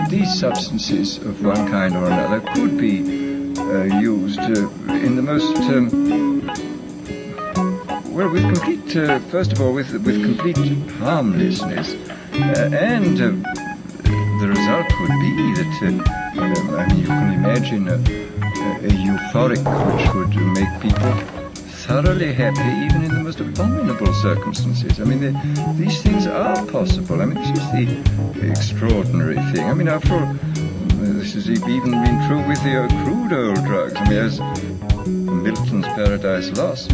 these substances of one kind or another could be used in the most with complete, first of all, with complete harmlessness, and the result would be that you can imagine a euphoric which would make people thoroughly happy even in the most abominable circumstances. I mean, these things are possible. I mean, this is the extraordinary thing. I mean, after all, this has even been true with the crude oil drugs. I mean, as Milton's Paradise Lost,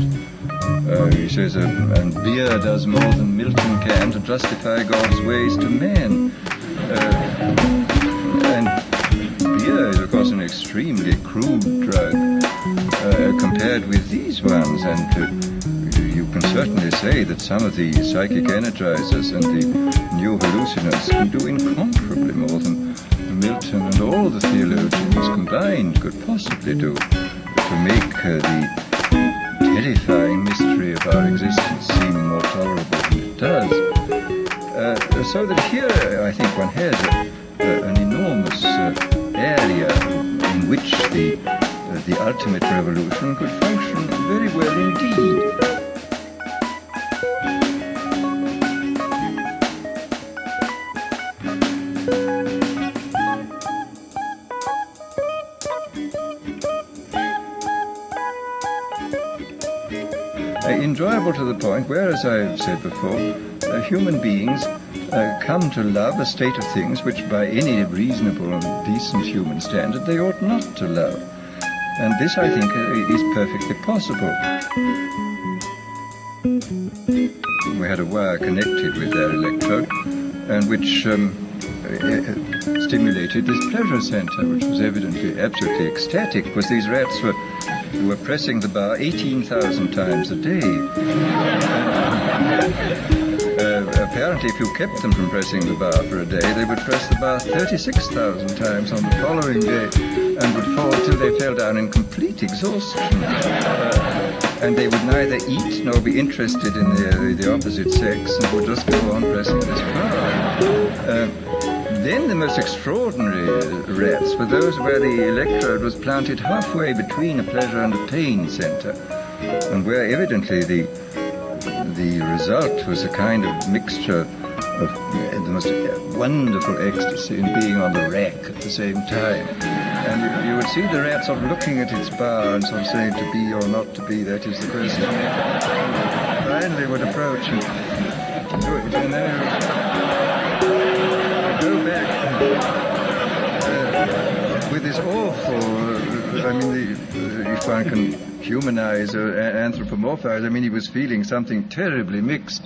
he says, and beer does more than Milton can to justify God's ways to men. And beer is, of course, an extremely crude drug compared with these ones, and you can certainly say that some of the psychic energizers and the new hallucinants can do incomparably more than Milton and all the theologians combined could possibly do to make the terrifying mystery of our existence seem more tolerable than it does. So that here, I think one has an enormous area in which the ultimate revolution could function very well indeed. Enjoyable to the point where, as I've said before, human beings come to love a state of things which by any reasonable and decent human standard they ought not to love. And this, I think, is perfectly possible. We had a wire connected with their electrode, and which stimulated this pleasure center, which was evidently absolutely ecstatic, because these rats were pressing the bar 18,000 times a day. Apparently, if you kept them from pressing the bar for a day, they would press the bar 36,000 times on the following day and would fall till they fell down in complete exhaustion. And they would neither eat nor be interested in the opposite sex and would just go on pressing this bar. Then the most extraordinary rats were those where the electrode was planted halfway between a pleasure and a pain center, and where evidently the result was a kind of mixture of the most wonderful ecstasy in being on the rack at the same time. And you would see the rat sort of looking at its bar and sort of saying, to be or not to be, that is the question. Finally would approach and do it, and then go back with this awful, if one can humanize or anthropomorphize, he was feeling something terribly mixed